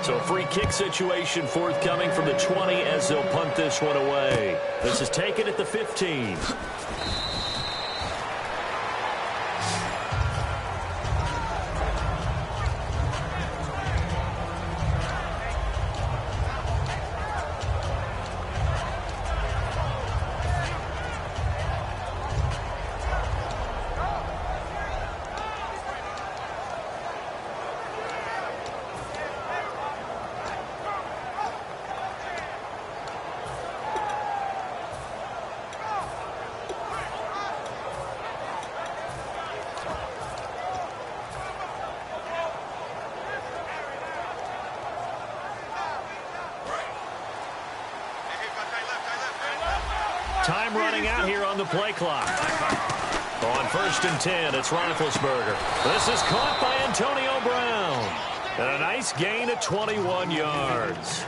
So a free kick situation forthcoming from the 20 as they'll punt this one away. This is taken at the 15. Time running out here on the play clock. On 1st and 10, it's Roethlisberger. This is caught by Antonio Brown. And a nice gain of 21 yards.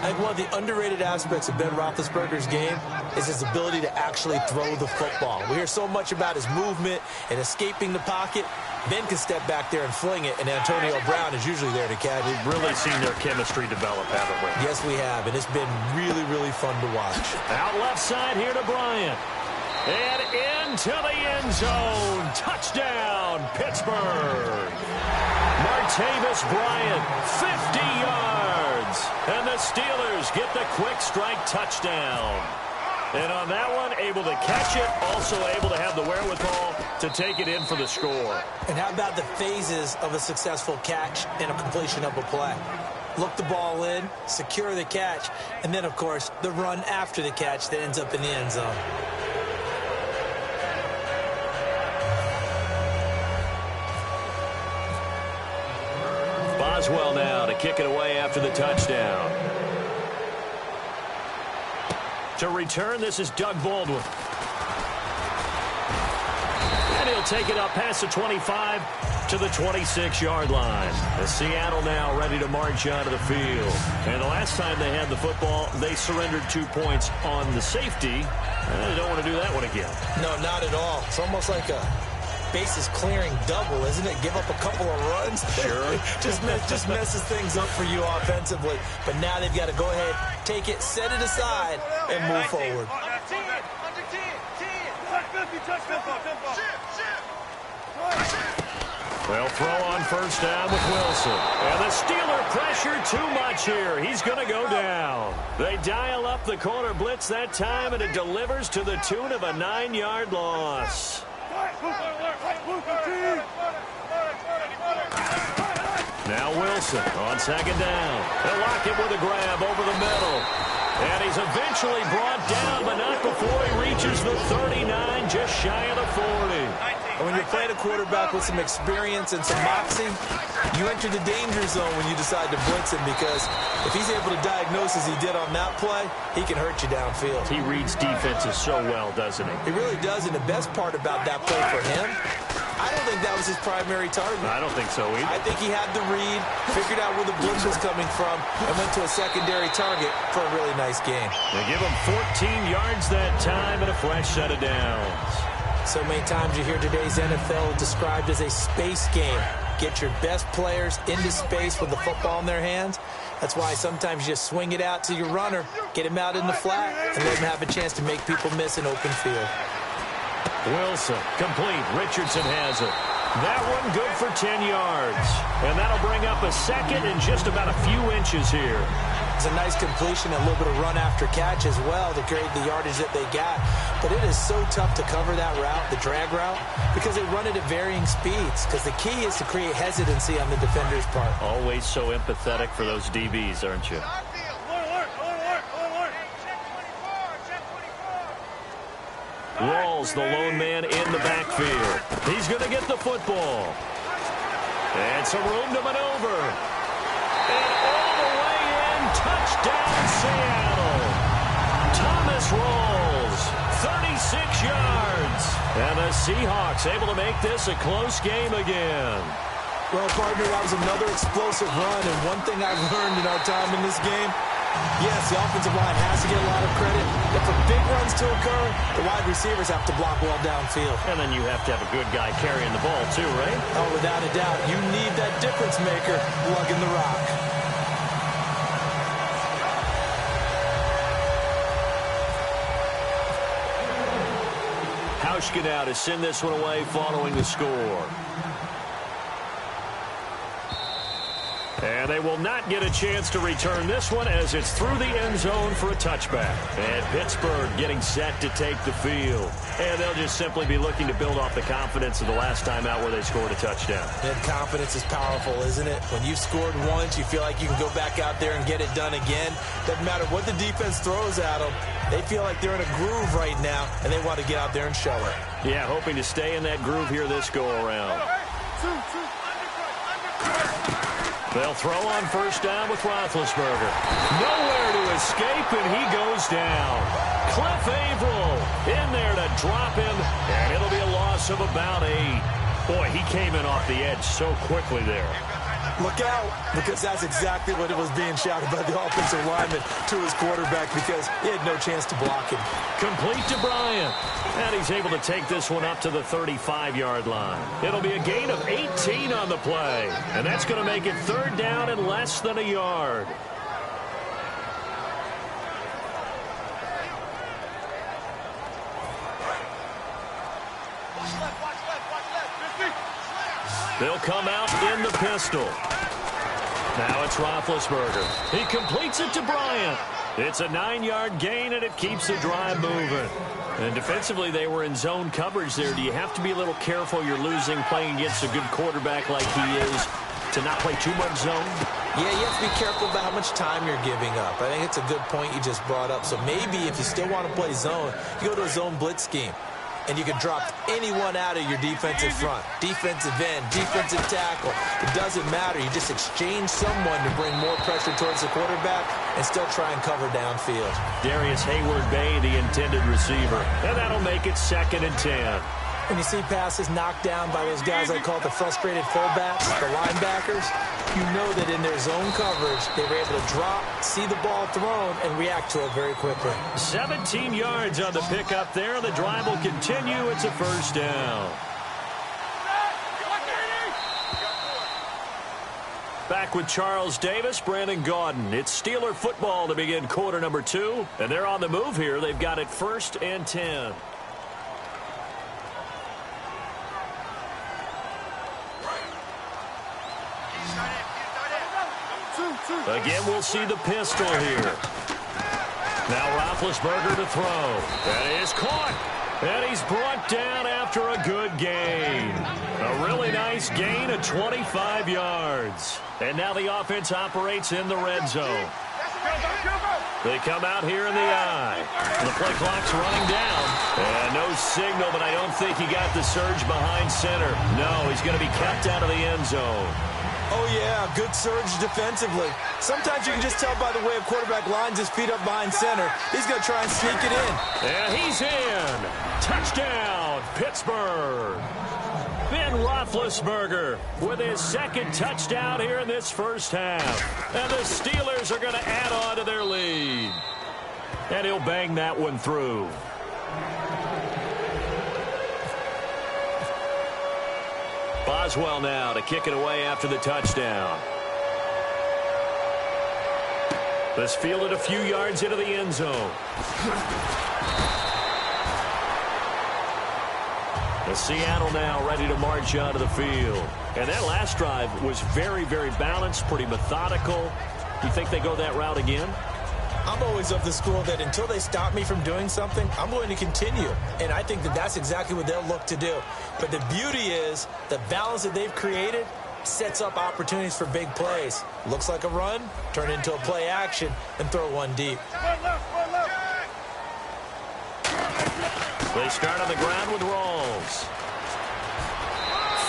I think one of the underrated aspects of Ben Roethlisberger's game is his ability to actually throw the football. We hear so much about his movement and escaping the pocket. Ben can step back there and fling it, and Antonio Brown is usually there to catch. We've really seen their chemistry develop, haven't we? Yes, we have, and it's been really, really fun to watch. Out left side here to Bryant. And into the end zone. Touchdown, Pittsburgh. Martavis Bryant, 50 yards. And the Steelers get the quick strike touchdown. And on that one, able to catch it, also able to have the wherewithal to take it in for the score. And how about the phases of a successful catch and a completion of a play? Look the ball in, secure the catch, and then, of course, the run after the catch that ends up in the end zone. Boswell now to kick it away after the touchdown. To return, this is Doug Baldwin. And he'll take it up past the 25 to the 26-yard line. As Seattle now ready to march out of the field. And the last time they had the football, they surrendered 2 points on the safety. They don't want to do that one again. No, not at all. It's almost like a bases clearing double, isn't it? Give up a couple of runs. Sure. just messes things up for you offensively. But now they've got to go ahead, take it, set it aside, and move forward. They'll throw on first down with Wilson. And the Steeler pressure too much here. He's going to go down. They dial up the corner blitz that time, and it delivers to the tune of a 9-yard loss. Now Wilson on second down. They'll lock him with a grab over the middle. And he's eventually brought down, but not before he reaches the 39, just shy of the 40. And when you're playing a quarterback with some experience and some moxie, you enter the danger zone when you decide to blitz him, because if he's able to diagnose as he did on that play, he can hurt you downfield. He reads defenses so well, doesn't he? He really does, and the best part about that play for him, I don't think that was his primary target. I don't think so either. I think he had the read, figured out where the blitz was coming from, and went to a secondary target for a really nice game. They give him 14 yards that time and a fresh set of downs. So many times you hear today's NFL described as a space game. Get your best players into space with the football in their hands. That's why sometimes you just swing it out to your runner, get him out in the flat, and let him have a chance to make people miss an open field. Wilson, complete. Richardson has it. That one good for 10 yards. And that'll bring up a second and just about a few inches here. It's a nice completion, a little bit of run after catch as well to create the yardage that they got. But it is so tough to cover that route, the drag route, because they run it at varying speeds. Because the key is to create hesitancy on the defender's part. Always so empathetic for those DBs, aren't you? Rawls, the lone man in the backfield. He's going to get the football. And some room to maneuver. And all the way in, touchdown Seattle. Thomas Rawls, 36 yards. And the Seahawks able to make this a close game again. Well, partner, that was another explosive run. And one thing I've learned in our time in this game, yes, the offensive line has to get a lot of credit, but for big runs to occur, the wide receivers have to block well downfield. And then you have to have a good guy carrying the ball too, right? Oh, without a doubt. You need that difference maker lugging the rock. Hauschka now to send this one away following the score. And they will not get a chance to return this one as it's through the end zone for a touchback. And Pittsburgh getting set to take the field. And they'll just simply be looking to build off the confidence of the last time out where they scored a touchdown. And confidence is powerful, isn't it? When you've scored once, you feel like you can go back out there and get it done again. Doesn't matter what the defense throws at them. They feel like they're in a groove right now, and they want to get out there and show it. Yeah, hoping to stay in that groove here this go-around. They'll throw on first down with Roethlisberger. Nowhere to escape, and he goes down. Cliff Averill in there to drop him, and it'll be a loss of about 8. Boy, he came in off the edge so quickly there. Look out, because that's exactly what it was being shouted by the offensive lineman to his quarterback because he had no chance to block him. Complete to Bryant. And he's able to take this one up to the 35-yard line. It'll be a gain of 18 on the play. And that's going to make it third down and less than a yard. They'll come out in the pistol. Now it's Roethlisberger. He completes it to Bryant. It's a 9-yard gain, and it keeps the drive moving. And defensively, they were in zone coverage there. Do you have to be a little careful you're losing playing against a good quarterback like he is to not play too much zone? Yeah, you have to be careful about how much time you're giving up. I think it's a good point you just brought up. So maybe if you still want to play zone, you go to a zone blitz scheme. And you can drop anyone out of your defensive front. Defensive end, defensive tackle. It doesn't matter. You just exchange someone to bring more pressure towards the quarterback and still try and cover downfield. Darius Hayward-Bay, the intended receiver. And that'll make it 2nd and 10. When you see passes knocked down by those guys I call the frustrated fullbacks, the linebackers, you know that in their zone coverage, they were able to drop, see the ball thrown, and react to it very quickly. 17 yards on the pickup there. The drive will continue. It's a first down. Back with Charles Davis, Brandon Gaudin. It's Steeler football to begin quarter number 2. And they're on the move here. They've got it 1st and 10. Again, we'll see the pistol here. Now Roethlisberger to throw. And is caught. And he's brought down after a good gain. A really nice gain of 25 yards. And now the offense operates in the red zone. They come out here in the eye. The play clock's running down. And no signal, but I don't think he got the surge behind center. No, he's going to be kept out of the end zone. Oh, yeah, good surge defensively. Sometimes you can just tell by the way a quarterback lines his feet up behind center. He's going to try and sneak it in. And he's in. Touchdown, Pittsburgh. Ben Roethlisberger with his 2nd touchdown here in this first half. And the Steelers are going to add on to their lead. And he'll bang that one through. Boswell now to kick it away after the touchdown. This fielded a few yards into the end zone. The Seattle now ready to march onto the field. And that last drive was very, very balanced, pretty methodical. You think they go that route again? I'm always of the school that until they stop me from doing something, I'm going to continue. And I think that that's exactly what they'll look to do. But the beauty is the balance that they've created sets up opportunities for big plays. Looks like a run, turn it into a play action, and throw one deep. They start on the ground with Rawls.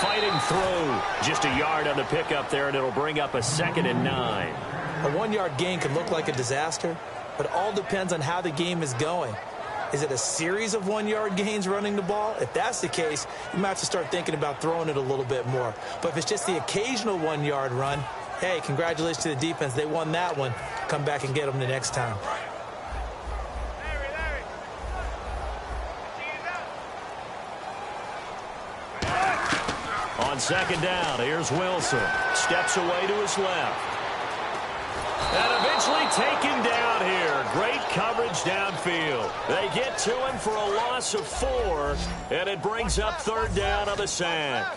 Fighting through. Just a yard on the pickup there, and it'll bring up a 2nd and 9. A 1-yard gain can look like a disaster, but all depends on how the game is going. Is it a series of 1-yard gains running the ball? If that's the case, you might have to start thinking about throwing it a little bit more. But if it's just the occasional 1-yard run, hey, congratulations to the defense. They won that one. Come back and get them the next time. On 2nd down, here's Wilson. Steps away to his left. And eventually taken down here. Great coverage downfield. They get to him for a loss of 4, and it brings up third down on the sack.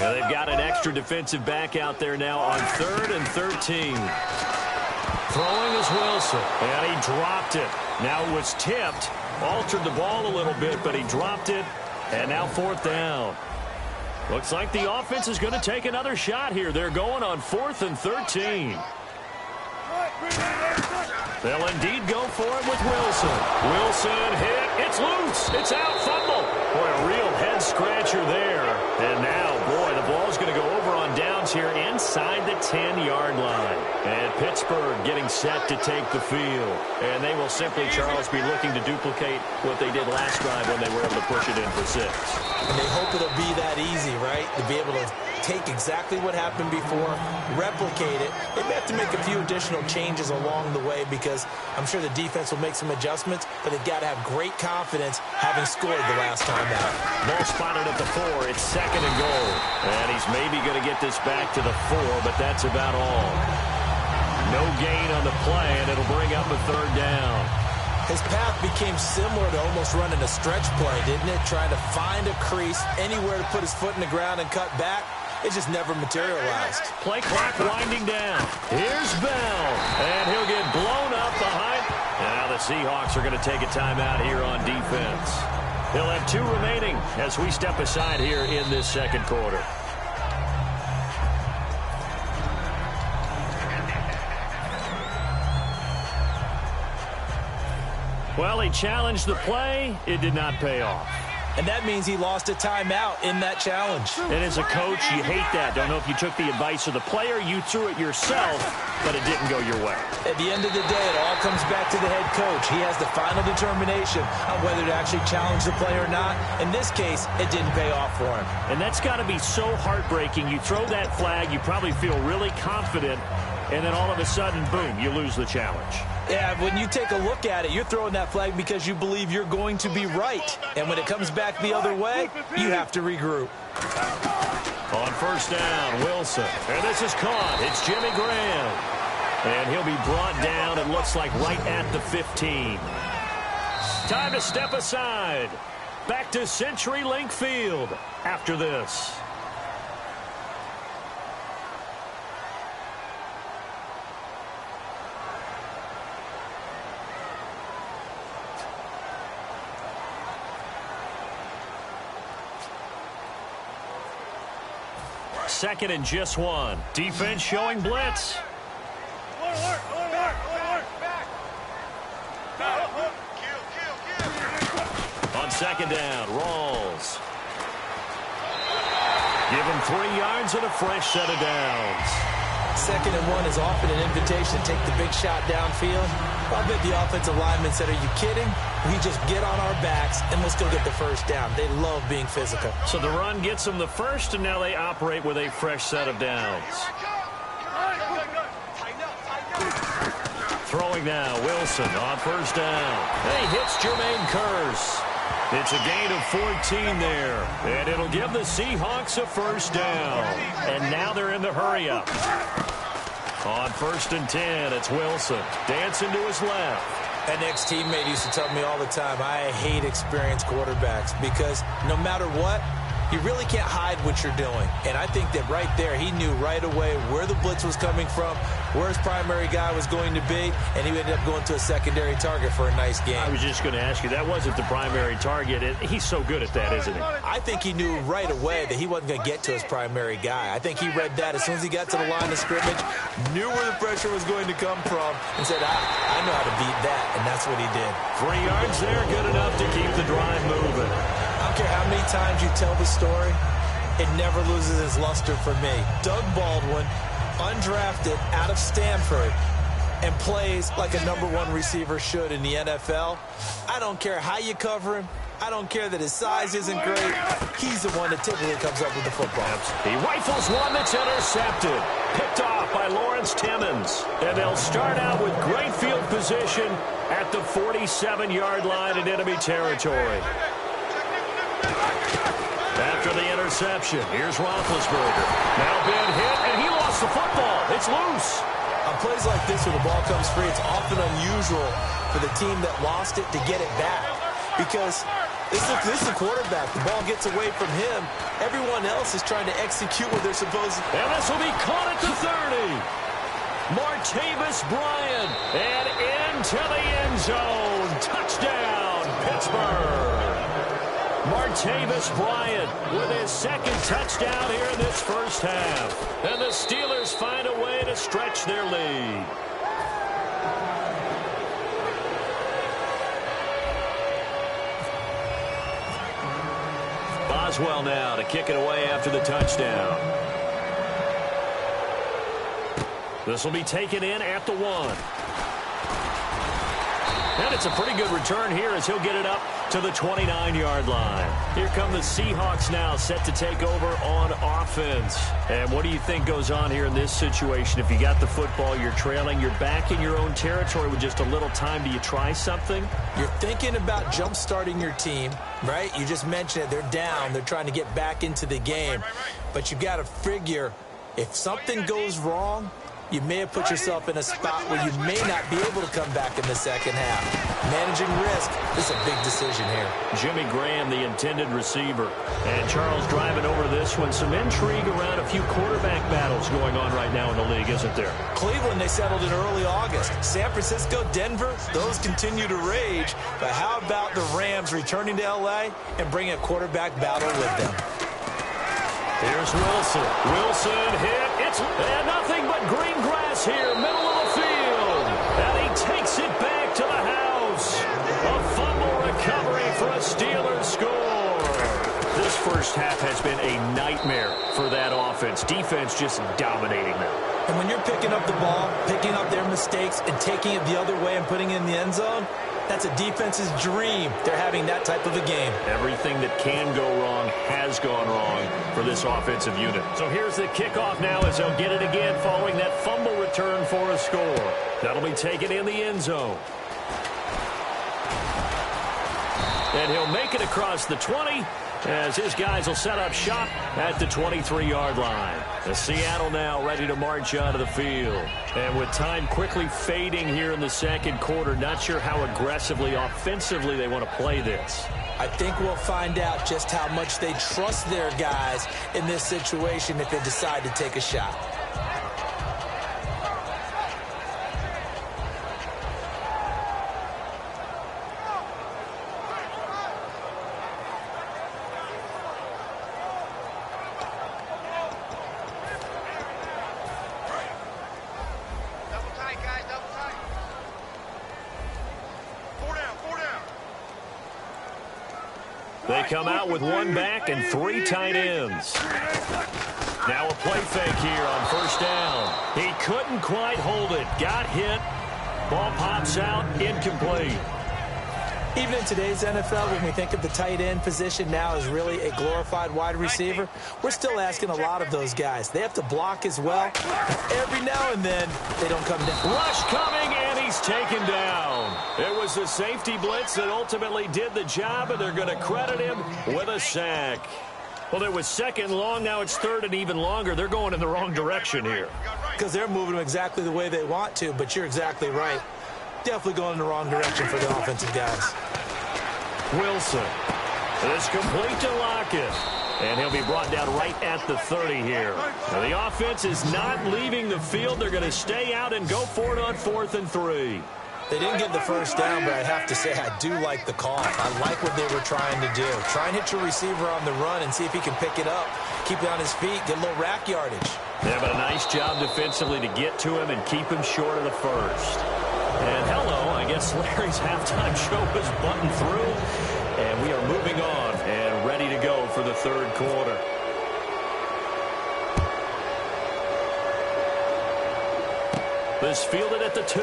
And they've got an extra defensive back out there now on 3rd and 13. Throwing is Wilson, and he dropped it. Now it was tipped, altered the ball a little bit, but he dropped it, and now 4th down. Looks like the offense is going to take another shot here. They're going on 4th and 13. They'll indeed go for it with Wilson. Wilson hit. It's loose. It's out. Fumble. Boy, a real head-scratcher there. And now, boy, the ball's going to go over on downs here inside the 10-yard line. And Pittsburgh getting set to take the field. And they will simply, Charles, be looking to duplicate what they did last drive when they were able to push it in for 6. And they hope it'll be that easy, right? To be able to take exactly what happened before, replicate it. They may have to make a few additional changes along the way because I'm sure the defense will make some adjustments, but they've got to have great confidence having scored the last time out. Ball spotted at the 4. It's 2nd and goal. And he's maybe going to get this back to the 4, but that's about all. No gain on the play, and it'll bring up a 3rd down. His path became similar to almost running a stretch play, didn't it? Trying to find a crease, anywhere to put his foot in the ground and cut back. It just never materialized. Play clock winding down. Here's Bell, and he'll get blown up behind. Now the Seahawks are going to take a timeout here on defense. He'll have 2 remaining as we step aside here in this second quarter. Well, he challenged the play. It did not pay off. And that means he lost a timeout in that challenge. And as a coach, you hate that. Don't know if you took the advice of the player, you threw it yourself, but it didn't go your way. At the end of the day, it all comes back to the head coach. He has the final determination on whether to actually challenge the play or not. In this case, it didn't pay off for him. And that's got to be so heartbreaking. You throw that flag, you probably feel really confident, and then all of a sudden, boom, you lose the challenge. Yeah, when you take a look at it, you're throwing that flag because you believe you're going to be right. And when it comes back the other way, you have to regroup. On 1st down, Wilson. And this is caught. It's Jimmy Graham. And he'll be brought down, it looks like, right at the 15. Time to step aside. Back to CenturyLink Field after this. Second and just 1. Defense showing blitz. On 2nd down, Rawls. Give him 3 yards and a fresh set of downs. 2nd and 1 is often an invitation to take the big shot downfield. I bet the offensive lineman said, are you kidding? We just get on our backs and let's go get the 1st down. They love being physical. So the run gets them the 1st, and now they operate with a fresh set of downs. Throwing now, Wilson on 1st down. And he hits Jermaine Kearse. It's a gain of 14 there, and it'll give the Seahawks a 1st down. And now they're in the hurry-up. On 1st and 10, it's Wilson dancing to his left. An ex-teammate used to tell me all the time, I hate experienced quarterbacks because no matter what, you really can't hide what you're doing. And I think that right there, he knew right away where the blitz was coming from, where his primary guy was going to be, and he ended up going to a secondary target for a nice game. I was just going to ask you, that wasn't the primary target. He's so good at that, isn't he? I think he knew right away that he wasn't going to get to his primary guy. I think he read that as soon as he got to the line of scrimmage, knew where the pressure was going to come from, and said, I know how to beat that, and that's what he did. 3 yards there, good enough to keep the drive moving. I don't care how many times you tell the story, it never loses its luster for me. Doug Baldwin, undrafted out of Stanford, and plays like a #1 receiver should in the NFL. I don't care how you cover him. I don't care that his size isn't great. He's the one that typically comes up with the football. He rifles one that's intercepted. Picked off by Lawrence Timmons. And they'll start out with great field position at the 47-yard line in enemy territory. After the interception, here's Roethlisberger. Now been hit, and he lost the football. It's loose. On plays like this where the ball comes free, it's often unusual for the team that lost it to get it back. Because this is the quarterback. The ball gets away from him. Everyone else is trying to execute what they're supposed to. And this will be caught at the 30. Martavis Bryant. And into the end zone. Touchdown, Pittsburgh. Martavis Bryant with his second touchdown here in this first half. And the Steelers find a way to stretch their lead. Boswell now to kick it away after the touchdown. This will be taken in at the 1. And it's a pretty good return here as he'll get it up to the 29-yard line. Here come the Seahawks now set to take over on offense. And what do you think goes on here in this situation? If you got the football, you're trailing, you're back in your own territory with just a little time. Do you try something? You're thinking about jump-starting your team, right? You just mentioned it. They're down. They're trying to get back into the game. But you've got to figure if something goes wrong, you may have put yourself in a spot where you may not be able to come back in the second half. Managing risk is a big decision here. Jimmy Graham, the intended receiver. And Charles driving over this one. Some intrigue around a few quarterback battles going on right now in the league, isn't there? Cleveland, they settled in early August. San Francisco, Denver, those continue to rage. But how about the Rams returning to L.A. and bringing a quarterback battle with them? Here's Wilson. Wilson hit. It's nothing but green grass here, middle of the field. And he takes it back to the house. A fumble recovery for a Steelers score. This first half has been a nightmare for that offense. Defense just dominating them. And when you're picking up the ball, picking up their mistakes, and taking it the other way and putting it in the end zone, that's a defense's dream. They're having that type of a game. Everything that can go wrong has gone wrong for this offensive unit. So here's the kickoff now as they'll get it again following that fumble return for a score. That'll be taken in the end zone. And he'll make it across the 20 as his guys will set up shop at the 23-yard line. The Seattle now ready to march onto the field. And with time quickly fading here in the second quarter, not sure how aggressively, offensively they want to play this. I think we'll find out just how much they trust their guys in this situation if they decide to take a shot. They come out with one back and 3 tight ends. Now a play fake here on first down. He couldn't quite hold it. Got hit. Ball pops out. Incomplete. Even in today's NFL, when we think of the tight end position now as really a glorified wide receiver, we're still asking a lot of those guys. They have to block as well. Every now and then, they don't come down. Rush coming, and he's taken down. It was the safety blitz that ultimately did the job, and they're going to credit him with a sack. Well, it was second long. Now it's third and even longer. They're going in the wrong direction here. Because they're moving them exactly the way they want to, but you're exactly right. Definitely going in the wrong direction for the offensive guys. Wilson. It's complete to Lockett. And he'll be brought down right at the 30 here. Now, the offense is not leaving the field. They're going to stay out and go for it on 4th and 3. They didn't get the first down, but I have to say I do like the call. I like what they were trying to do. Try and hit your receiver on the run and see if he can pick it up. Keep it on his feet, get a little rack yardage. Yeah, but a nice job defensively to get to him and keep him short of the first. And hello, I guess Larry's halftime show was buttoned through. And we are moving on and ready to go for the third quarter. This fielded at the 2.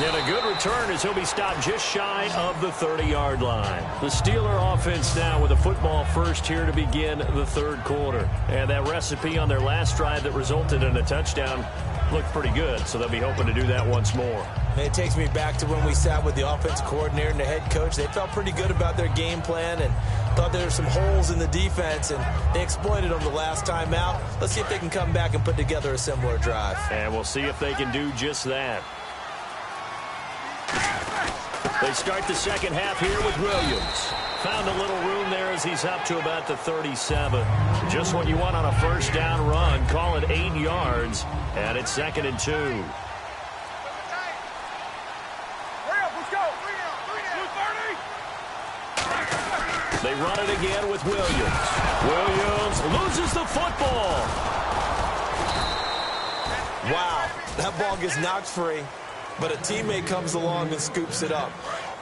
And a good return as he'll be stopped just shy of the 30-yard line. The Steeler offense now with a football first here to begin the third quarter. And that recipe on their last drive that resulted in a touchdown looked pretty good, so they'll be hoping to do that once more. And it takes me back to when we sat with the offensive coordinator and the head coach. They felt pretty good about their game plan and thought there were some holes in the defense, and they exploited them the last time out. Let's see if they can come back and put together a similar drive. And we'll see if they can do just that. They start the second half here with Williams. Found a little room there as he's up to about the 37. Just what you want on a first down run. Call it 8 yards, and it's 2nd and 2. They run it again with Williams. Williams loses the football. Wow, that ball gets knocked free, but a teammate comes along and scoops it up.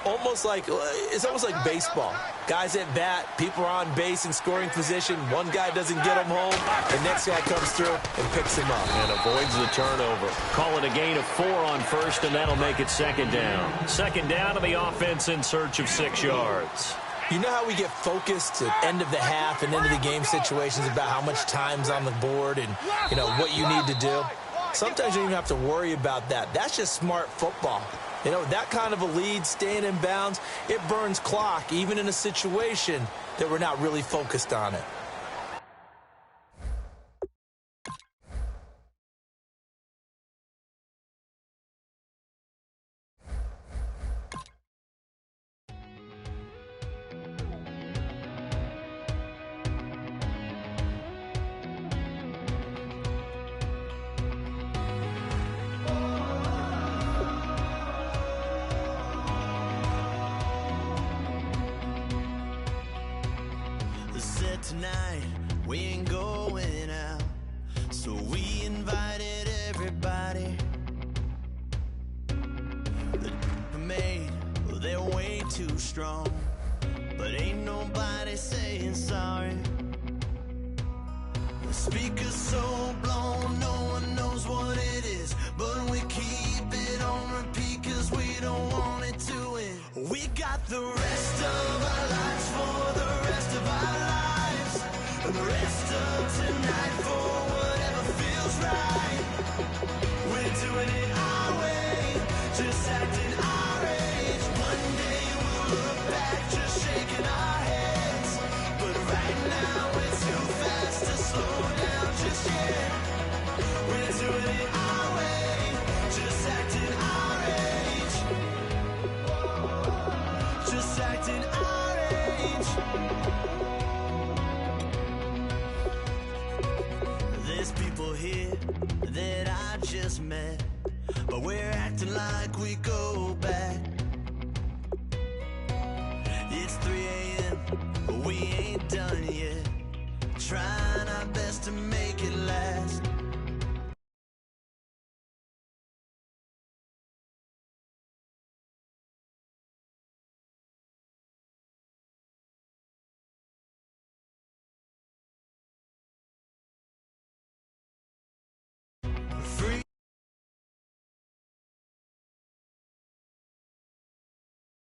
It's almost like baseball. Guys at bat, people are on base in scoring position. One guy doesn't get him home. The next guy comes through and picks him up. And avoids the turnover. Call it a gain of 4 on first, and that'll make it 2nd down. 2nd down to the offense in search of 6 yards. You know how we get focused at end of the half and end of the game situations about how much time's on the board and, what you need to do? Sometimes you don't even have to worry about that. That's just smart football. That kind of a lead, staying in bounds, it burns clock, even in a situation that we're not really focused on it. Tonight we ain't going out, so we invited everybody. The made, well, they're way too strong, but ain't nobody saying sorry. The speaker's so blown, no one knows what it is, but we keep it on repeat 'cause we don't want it to end. We got the rest of our lives for the rest of our lives. The rest of tonight for whatever feels right. We're doing it our way, just acting our age. One day we'll look back just shaking our heads, but right now we're too fast to slow down just yet. We're doing it our way, just acting our age. Just acting our age. People here that I just met, but we're acting like we go back. It's 3 a.m., but we ain't done yet, trying our best to make it last.